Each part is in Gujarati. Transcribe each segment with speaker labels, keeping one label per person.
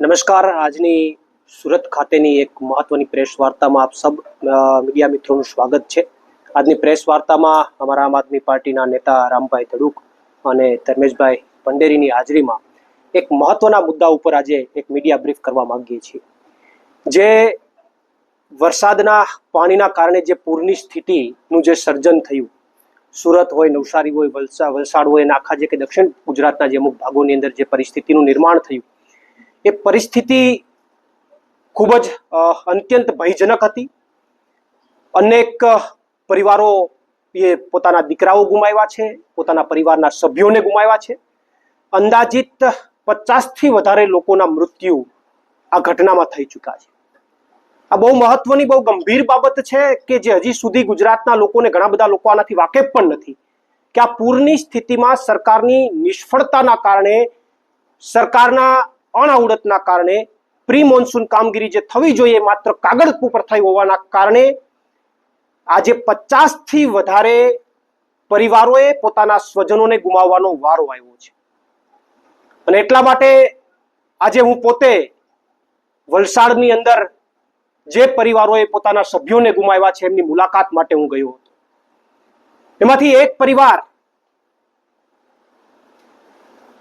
Speaker 1: નમસ્કાર. આજની સુરત ખાતેની એક મહત્વની પ્રેસ વાર્તામાં આપ સબ મીડિયા મિત્રોનું સ્વાગત છે. આજની પ્રેસ વાર્તામાં અમારા આમ આદમી પાર્ટીના નેતા રામભાઈ ધડુક અને ધર્મેશભાઈ પંડેરીની હાજરીમાં એક મહત્વના મુદ્દા ઉપર આજે એક મીડિયા બ્રીફ કરવા માંગીએ છીએ. જે વરસાદના પાણીના કારણે જે પૂરની સ્થિતિનું જે સર્જન થયું, સુરત હોય, નવસારી હોય, વલસાડ હોય અને આખા જે કે દક્ષિણ ગુજરાતના જે અમુક ભાગોની અંદર જે પરિસ્થિતિનું નિર્માણ થયું, એ પરિસ્થિતિ ખૂબ જ અત્યંત ભયજનક હતી. અનેક પરિવારો એ પોતાના દીકરાઓ ગુમાવ્યા છે, પોતાના પરિવારના સભ્યોને ગુમાવ્યા છે. અંદાજિત 50થી વધારે લોકોના મૃત્યુ આ ઘટનામાં થઈ ચૂક્યા છે. આ બહુ મહત્વની, બહુ ગંભીર બાબત છે કે જે હજી સુધી ગુજરાતના લોકોને, ઘણા બધા લોકો આનાથી વાકેફ પણ નથી કે આ પૂરની સ્થિતિમાં સરકારની નિષ્ફળતાના કારણે, સરકારના અણાવડતના કારણે પ્રી મોન્સૂન કામગીરી જે થવી જોઈએ માત્ર કાગળ ઉપર થઈ હોવાના કારણે આજે 50થી વધારે પરિવારોએ પોતાના સ્વજનોને ગુમાવવાનો વારો આવ્યો છે. અને એટલા માટે આજે હું પોતે વલસાડની અંદર જે પરિવારોએ પોતાના સભ્યોને ગુમાવ્યા છે એમની મુલાકાત માટે હું ગયો હતો. એમાંથી એક પરિવાર,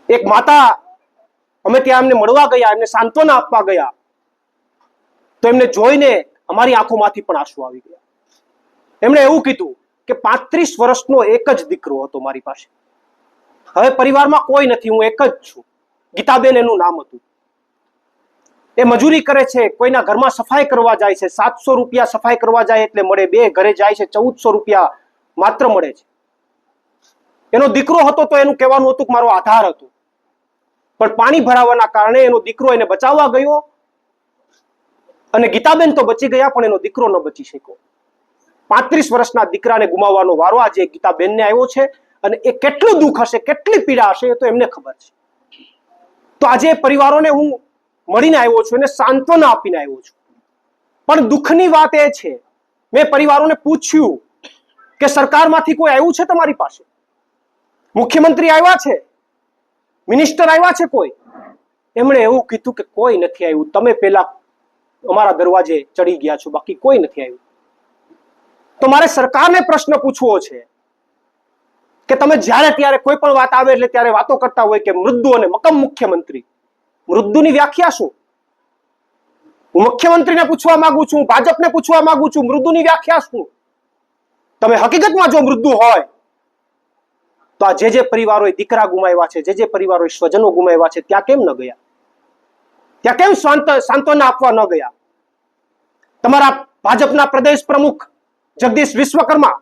Speaker 1: એક માતા, અમે ત્યાં એમને મળવા ગયા, એમને સાંત્વના આપવા ગયા તો એમને જોઈને અમારી આંખોમાંથી પણ આંસુ આવી ગયા. એમણે એવું કીધું કે 35 વર્ષનો એક જ દીકરો હતો મારી પાસે. હવે પરિવારમાં કોઈ નથી, હું એક જ છું. ગીતાબેન એનું નામ હતું. એ મજૂરી કરે છે, કોઈના ઘરમાં સફાઈ કરવા જાય છે, 700 રૂપિયા સફાઈ કરવા જાય એટલે મળે, 2 ઘરે જાય છે 1400 રૂપિયા માત્ર મળે છે. એનો દીકરો હતો તો એનું કહેવાનું હતું કે મારો આધાર હતો, પણ પાણી ભરાવાના કારણે એનો દીકરો એને બચાવવા ગયો અને ગીતાબેન તો બચી ગયા પણ એનો દીકરો ન બચી શક્યો. 35 વર્ષના દીકરાને ગુમાવવાનો વારો આજે ગીતાબેનને આવ્યો છે અને એ કેટલું દુઃખ હશે, કેટલી પીડા હશે એ તો એમને ખબર છે. તો આજે પરિવારોને હું મળીને આવ્યો છું, એને સાંત્વના આપીને આવ્યો છું. પણ દુઃખની વાત એ છે, મેં પરિવારોને પૂછ્યું કે સરકારમાંથી કોઈ આવ્યું છે તમારી પાસે? મુખ્યમંત્રી આવ્યા છે? મિનિસ્ટર આવ્યા છે કોઈ? એમણે એવું કીધું કે કોઈ નથી આવ્યું, તમે પેલા અમારા દરવાજે ચડી ગયા છો, બાકી કોઈ નથી આવ્યું. તો મારે સરકારને પ્રશ્ન પૂછવો છે કે તમે જ્યારે ત્યારે કોઈ પણ વાત આવે એટલે ત્યારે વાતો કરતા હોય કે મૃદુ અને મક્કમ મુખ્યમંત્રી. મૃદુની વ્યાખ્યા શું? હું મુખ્યમંત્રીને પૂછવા માંગુ છું, ભાજપને પૂછવા માંગુ છું, મૃદુની વ્યાખ્યા શું? તમે હકીકતમાં જો મૃદુ હોય તો આ જે પરિવારોએ દીકરા ગુમાવ્યા છે, જે પરિવારોએ સ્વજનો ગુમાવ્યા છે, ત્યાં કેમ ન ગયા? ત્યાં કેમ સાંત્વના આપવા ન ગયા? તમારા ભાજપના પ્રદેશ પ્રમુખ જગદીશ વિશ્વકર્મા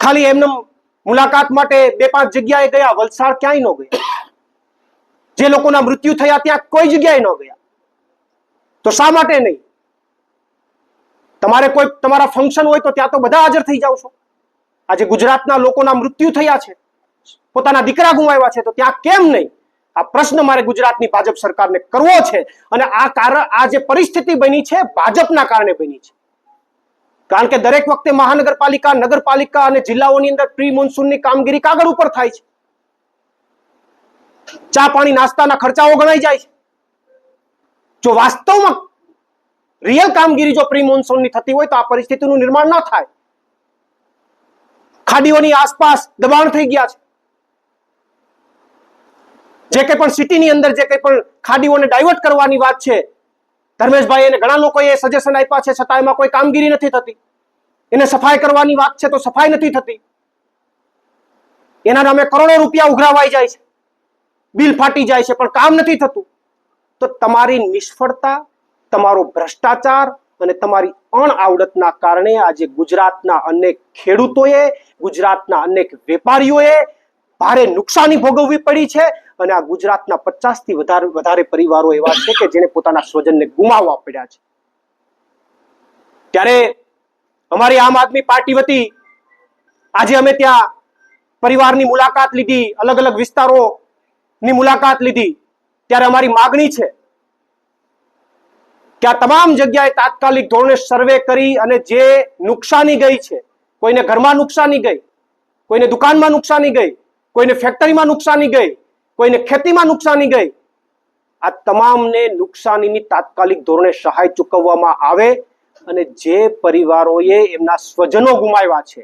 Speaker 1: ખાલી એમને મુલાકાત માટે 2-5 જગ્યાએ ગયા, વલસાડ ક્યાંય ન ગયા. જે લોકોના મૃત્યુ થયા ત્યાં કોઈ જગ્યાએ ન ગયા. તો શા માટે નહીં? તમારે કોઈ તમારા ફંક્શન હોય તો ત્યાં તો બધા હાજર થઈ જાવ છો. આજે ગુજરાતના લોકોના મૃત્યુ થયા છે, પોતાના દીકરા ગુમાવ્યા છે, તો ત્યાં કેમ નહીં? આ પ્રશ્ન મારે ગુજરાતની ભાજપ સરકારને કરવો છે. અને આ જે પરિસ્થિતિ બની છે ભાજપના કારણે બની છે. કારણ કે દરેક વખતે મહાનગરપાલિકા, નગરપાલિકા અને જિલ્લાઓની અંદર પ્રી મોન્સૂનની કામગીરી કાગળ ઉપર થાય છે. ચા પાણી નાસ્તાના ખર્ચાઓ ગણાઈ જાય છે. જો વાસ્તવમાં રિયલ કામગીરી જો પ્રી મોન્સૂનની થતી હોય તો આ પરિસ્થિતિનું નિર્માણ ન થાય. ખાડીઓની આસપાસ દબાણ થઈ ગયા છે. જે કંઈ પણ સિટીની અંદર જે કંઈ પણ ખાડીઓને ડાયવર્ટ કરવાની વાત છે, ધર્મેશભાઈ અને ઘણા લોકોએ સજેશન આપ્યા છે, છતાં એમાં કોઈ કામગીરી નથી થતી. એને સફાઈ કરવાની વાત છે તો સફાઈ નથી થતી. એના નામે કરોડો રૂપિયા ઉઘરાવાઈ જાય છે, બિલ ફાટી જાય છે, પણ કામ નથી થતું. તો તમારી નિષ્ફળતા, તમારો ભ્રષ્ટાચાર અને તમારી અણઆવડતના કારણે આજે ગુજરાતના અનેક ખેડૂતોએ, ગુજરાતના અનેક વેપારીઓએ ભારે નુકસાની ભોગવવી પડી છે. અને આ ગુજરાતના 50થી વધારે પરિવારો એવા છે કે જેને પોતાના સ્વજનને ગુમાવવા પડ્યા છે. ત્યારે અમારી આમ આદમી પાર્ટી વતી આજે અમે ત્યાં પરિવારની મુલાકાત લીધી, અલગ અલગ વિસ્તારોની મુલાકાત લીધી. ત્યારે અમારી માગણી છે કે આ તમામ જગ્યાએ તાત્કાલિક ધોરણે સર્વે કરી અને જે નુકસાની ગઈ છે, કોઈને ઘરમાં નુકસાની ગઈ, કોઈને દુકાનમાં નુકસાની ગઈ, કોઈને ફેક્ટરીમાં નુકસાની ગઈ, કોઈને ખેતીમાં નુકસાની ગઈ, આ તમામને નુકસાનીની તાત્કાલિક ધોરણે સહાય ચૂકવવામાં આવે અને જે પરિવારોએ એમના સ્વજનો ગુમાવ્યા છે,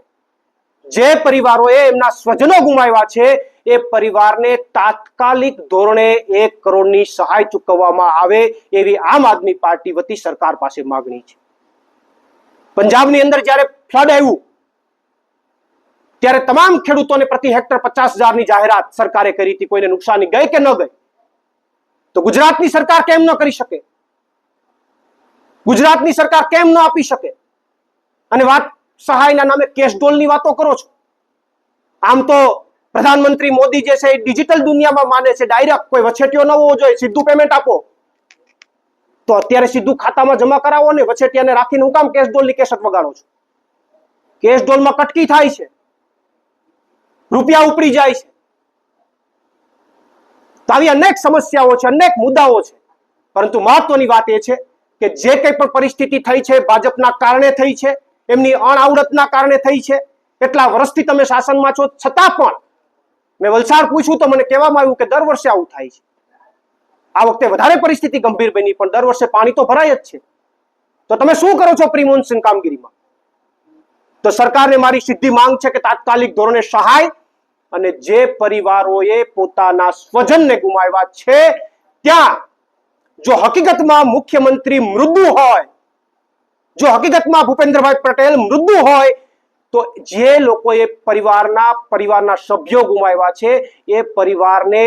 Speaker 1: જે પરિવારોએ એમના સ્વજનો ગુમાવ્યા છે, એ પરિવારને તાત્કાલિક ધોરણે 1 કરોડની સહાય ચૂકવવામાં આવે એવી આમ આદમી પાર્ટી વતી સરકાર પાસે માંગણી છે. પંજાબની અંદર જ્યારે ફ્લડ આવ્યું ત્યારે તમામ ખેડૂતોને પ્રતિ હેક્ટર 50,000ની જાહેરાત સરકારે કરી હતી. કોઈને નુકસાની ગઈ કે ન ગઈ? તો ગુજરાતની સરકાર કેમ ન કરી શકે? ગુજરાતની સરકાર કેમ ન આપી શકે? અને વાત સહાયના નામે કેશડોલની વાતો કરો છો. આમ તો પ્રધાનમંત્રી મોદી જે છે એ ડિજિટલ દુનિયામાં માને છે, ડાયરેક્ટ કોઈ વછેટીયો ન હોવો જોઈએ, સીધું પેમેન્ટ આપો. તો અત્યારે સીધું ખાતામાં જમા કરાવો ને વછેટિયાને રાખીને હું કામ કેશડોલની કેસેટ વગાડો છો? કેશડોલમાં કટકી થાય છે, રૂપિયા ઉપડી જાય છે. તો આવી અનેક સમસ્યાઓ છે, અનેક મુદ્દાઓ છે. પરંતુ મહત્વની વાત એ છે કે જે કંઈ પણ પરિસ્થિતિ થઈ છે ભાજપના કારણે થઈ છે, એમની અણઆવડતના કારણે થઈ છે. કેટલા વર્ષથી તમે શાસનમાં છો, છતાં પણ મેં વલસાડ પૂછ્યું તો મને કહેવામાં આવ્યું કે દર વર્ષે આવું થાય છે. આ વખતે વધારે પરિસ્થિતિ ગંભીર બની, પણ દર વર્ષે પાણી તો ભરાય જ છે. તો તમે શું કરો છો પ્રી મોન્સૂન કામગીરીમાં? તો સરકારને મારી સીધી માંગ છે કે તાત્કાલિક ધોરણે સહાય, અને જે પરિવારોએ પોતાના સ્વજનને ગુમાવ્યા છે ત્યાં જો હકીકતમાં મુખ્યમંત્રી મૃદુ હોય, જો હકીકતમાં ભૂપેન્દ્રભાઈ પટેલ મૃદુ હોય, તો જે લોકોએ પરિવારના સભ્યો ગુમાવ્યા છે એ પરિવારને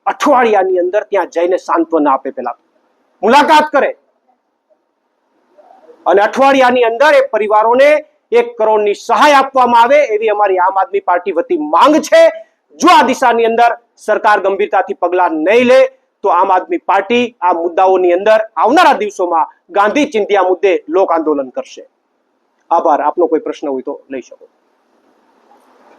Speaker 1: અઠવાડિયાની અંદર ત્યાં જઈને સાંત્વના આપે, પહેલા મુલાકાત કરે અને અઠવાડિયાની અંદર એ પરિવારોને 1 કરોડની સહાય આપવામાં આવે એવી અમારી આમ આદમી પાર્ટી વતી માંગ છે. જો આ દિશાની અંદર સરકાર ગંભીરતાથી પગલાં નહીં લે તો આમ આદમી પાર્ટી આ મુદ્દાઓની અંદર આવનારા દિવસોમાં ગાંધી ચિંધ્યા મુદ્દે લોક આંદોલન કરશે. આભાર. આપનો કોઈ પ્રશ્ન હોય તો લઈ શકો.